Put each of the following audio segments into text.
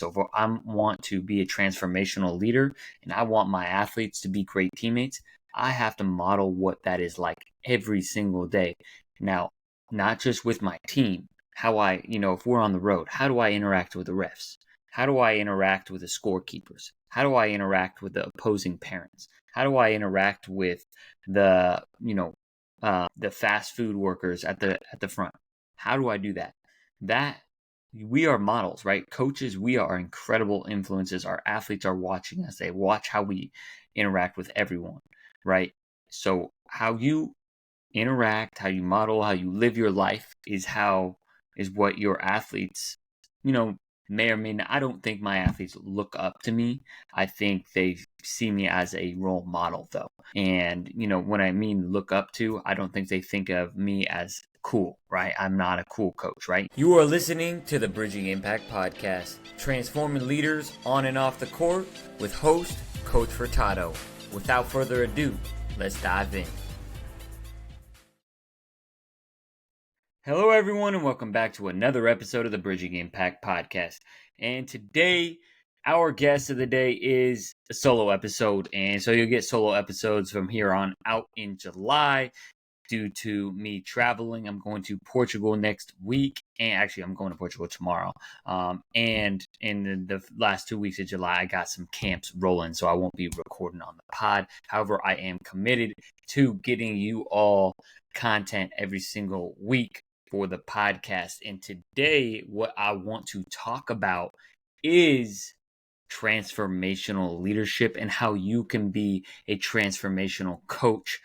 So if I want to be a transformational leader and I want my athletes to be great teammates, I have to model what that is like every single day. Now, not just with my team, how I, if we're on the road, how do I interact with the refs? How do I interact with the scorekeepers? How do I interact with the opposing parents? How do I interact with the, the fast food workers at the front? How do I do that? That we are models, right? Coaches, we are incredible influences. Our athletes are watching us. They watch how we interact with everyone, right? So how you interact, how you model, how you live your life is what your athletes, may or may not. I don't think my athletes look up to me. I think they see me as a role model though. And, when I mean look up to, I don't think they think of me as cool, right? I'm not a cool coach, right? You are listening to the Bridging Impact Podcast, transforming leaders on and off the court with host Coach Furtado. Without further ado, let's dive in. Hello, everyone, and welcome back to another episode of the Bridging Impact Podcast. And today, our guest of the day is a solo episode. And so you'll get solo episodes from here on out in July due to me traveling. I'm going to Portugal next week. And actually, I'm going to Portugal tomorrow. And in the last 2 weeks of July, I got some camps rolling, so I won't be recording on the pod. However, I am committed to getting you all content every single week for the podcast. And today, what I want to talk about is transformational leadership and how you can be a transformational coach.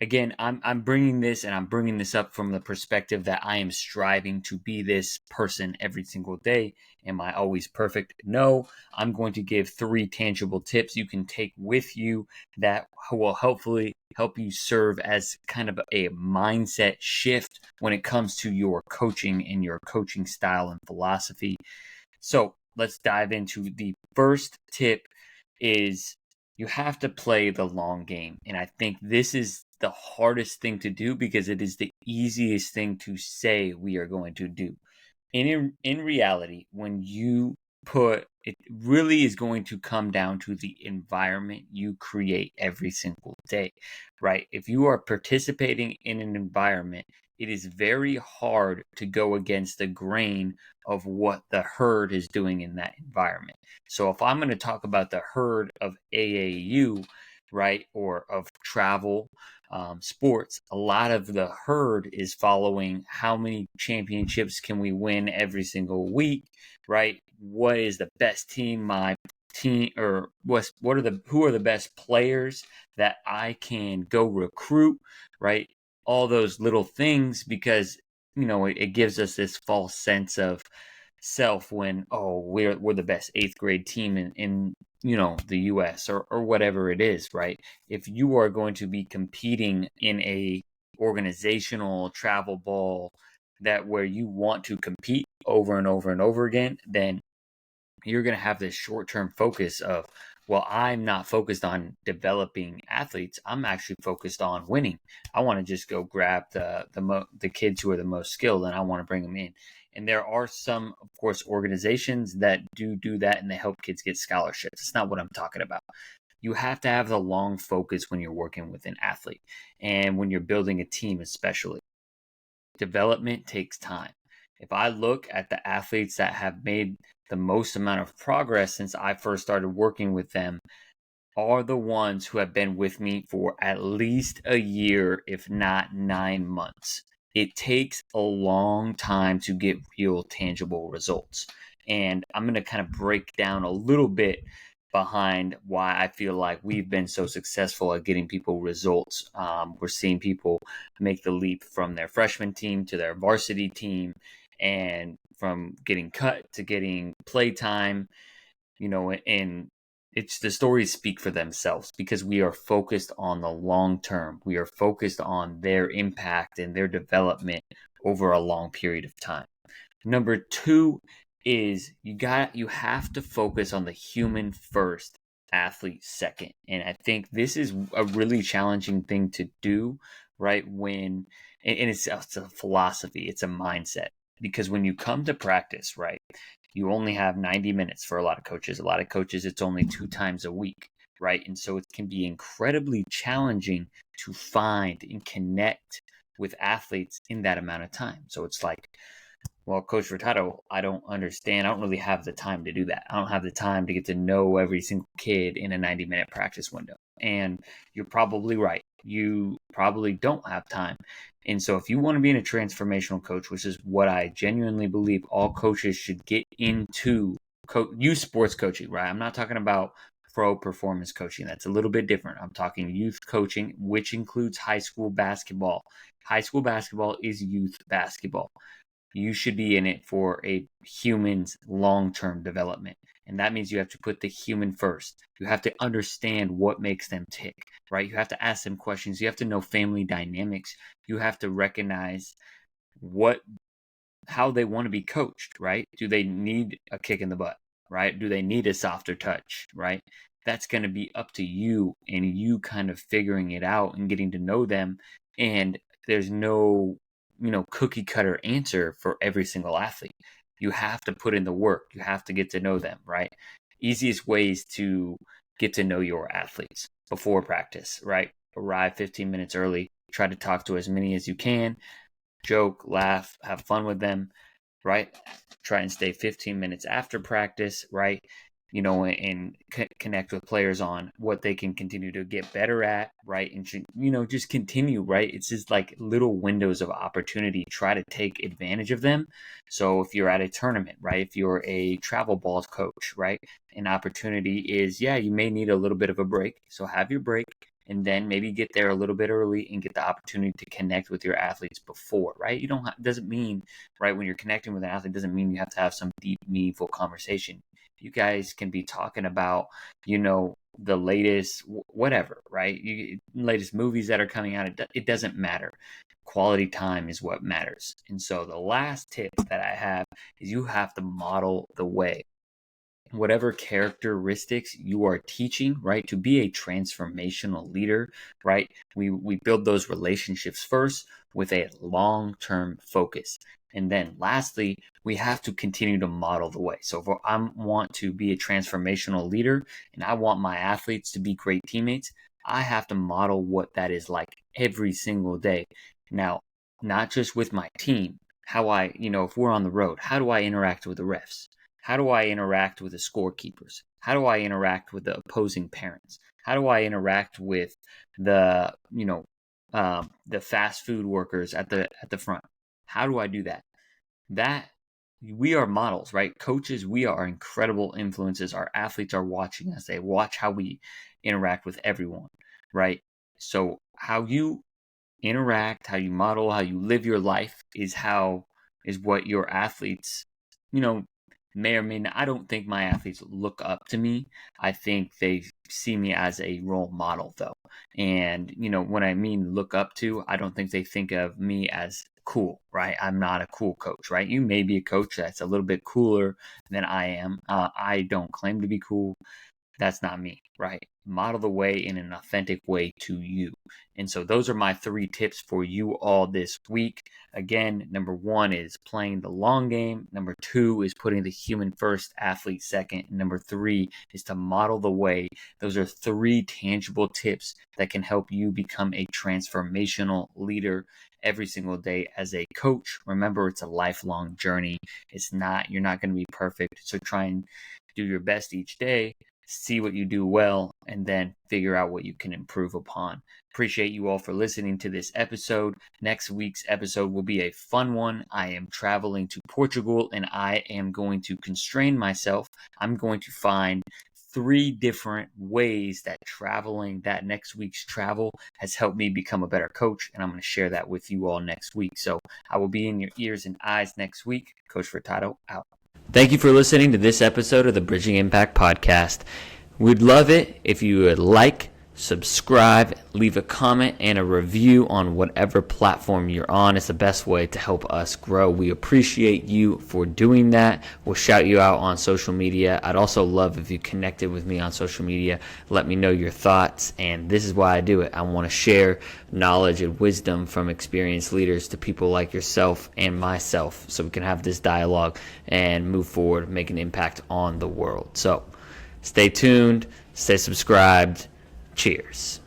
Again, I'm bringing this up from the perspective that I am striving to be this person every single day. Am I always perfect? No. I'm going to give 3 tangible tips you can take with you that will hopefully help you serve as kind of a mindset shift when it comes to your coaching and your coaching style and philosophy. So let's dive into the first tip is you have to play the long game. And I think this is the hardest thing to do because it is the easiest thing to say we are going to do. And in reality, when you it really is going to come down to the environment you create every single day, right? If you are participating in an environment, it is very hard to go against the grain of what the herd is doing in that environment. So if I'm going to talk about the herd of AAU, right, or of travel sports, a lot of the herd is following how many championships can we win every single week, right? What is the best team? My team, or who are the best players that I can go recruit, right? All those little things, because it gives us this false sense of self when we're the best 8th grade team in the US or whatever it is, right? If you are going to be competing in a organizational travel ball that where you want to compete over and over and over again, then you're going to have this short-term focus of, well, I'm not focused on developing athletes. I'm actually focused on winning. I want to just go grab the kids who are the most skilled, and I want to bring them in. And there are some, of course, organizations that do that, and they help kids get scholarships. It's not what I'm talking about. You have to have the long focus when you're working with an athlete and when you're building a team, especially. Development takes time. If I look at the athletes that have made the most amount of progress since I first started working with them, are the ones who have been with me for at least a year, if not 9 months. It takes a long time to get real tangible results. And I'm going to kind of break down a little bit behind why I feel like we've been so successful at getting people results. We're seeing people make the leap from their freshman team to their varsity team, and from getting cut to getting play time, and it's the stories speak for themselves because we are focused on the long term. We are focused on their impact and their development over a long period of time. Number 2 is you have to focus on the human first, athlete second. And I think this is a really challenging thing to do, right? And it's a philosophy, it's a mindset. Because when you come to practice, right, You only have 90 minutes for a lot of coaches. A lot of coaches, it's only 2 times a week, right? And so it can be incredibly challenging to find and connect with athletes in that amount of time. So it's like, well, Coach Furtado, I don't understand. I don't really have the time to do that. I don't have the time to get to know every single kid in a 90-minute practice window. And you're probably right. You probably don't have time. And so if you want to be in a transformational coach, which is what I genuinely believe all coaches should get into, youth sports coaching, right? I'm not talking about pro performance coaching. That's a little bit different. I'm talking youth coaching, which includes high school basketball. High school basketball is youth basketball. You should be in it for a human's long-term development. And that means you have to put the human first. You have to understand what makes them tick, right? You have to ask them questions. You have to know family dynamics. You have to recognize how they want to be coached, right? Do they need a kick in the butt, right? Do they need a softer touch, right? That's going to be up to you and you kind of figuring it out and getting to know them. And there's no cookie cutter answer for every single athlete. You have to put in the work. You have to get to know them, right? Easiest ways to get to know your athletes before practice, right? Arrive 15 minutes early. Try to talk to as many as you can. Joke, laugh, have fun with them, right? Try and stay 15 minutes after practice, right? And connect with players on what they can continue to get better at, right? And just continue, right? It's just like little windows of opportunity. Try to take advantage of them. So if you're at a tournament, right? If you're a travel ball coach, right? An opportunity is, you may need a little bit of a break. So have your break and then maybe get there a little bit early and get the opportunity to connect with your athletes before, right? Doesn't mean, right, when you're connecting with an athlete, doesn't mean you have to have some deep, meaningful conversation. You guys can be talking about, the latest whatever, right? Latest movies that are coming out. It doesn't matter. Quality time is what matters. And so the last tip that I have is you have to model the way. Whatever characteristics you are teaching, right, to be a transformational leader, right, we build those relationships first with a long-term focus. And then lastly, we have to continue to model the way. So if I want to be a transformational leader and I want my athletes to be great teammates, I have to model what that is like every single day. Now, not just with my team, if we're on the road, how do I interact with the refs? How do I interact with the scorekeepers? How do I interact with the opposing parents? How do I interact with the fast food workers at the front? How do I do that? That we are models, right? Coaches, we are incredible influences. Our athletes are watching us. They watch how we interact with everyone, right? So how you interact, how you model, how you live your life is what your athletes, may or may not. I don't think my athletes look up to me. I think they see me as a role model, though. And, when I mean look up to, I don't think they think of me as cool, right? I'm not a cool coach, right? You may be a coach that's a little bit cooler than I am. I don't claim to be cool. That's not me, right? Model the way in an authentic way to you. And so those are my 3 tips for you all this week. Again, number 1 is playing the long game. Number 2 is putting the human first, athlete second. And number 3 is to model the way. Those are 3 tangible tips that can help you become a transformational leader every single day as a coach. Remember, it's a lifelong journey. You're not going to be perfect. So try and do your best each day. See what you do well, and then figure out what you can improve upon. Appreciate you all for listening to this episode. Next week's episode will be a fun one. I am traveling to Portugal, and I am going to constrain myself. I'm going to find 3 different ways that next week's travel has helped me become a better coach, and I'm going to share that with you all next week. So I will be in your ears and eyes next week. Coach Furtado out. Thank you for listening to this episode of the Bridging Impact Podcast. We'd love it if you would like, subscribe, leave a comment and a review on whatever platform you're on. It's the best way to help us grow. We appreciate you for doing that. We'll shout you out on social media. I'd also love if you connected with me on social media. Let me know your thoughts. And this is why I do it. I want to share knowledge and wisdom from experienced leaders to people like yourself and myself, so we can have this dialogue and move forward, make an impact on the world. So stay tuned, stay subscribed. Cheers.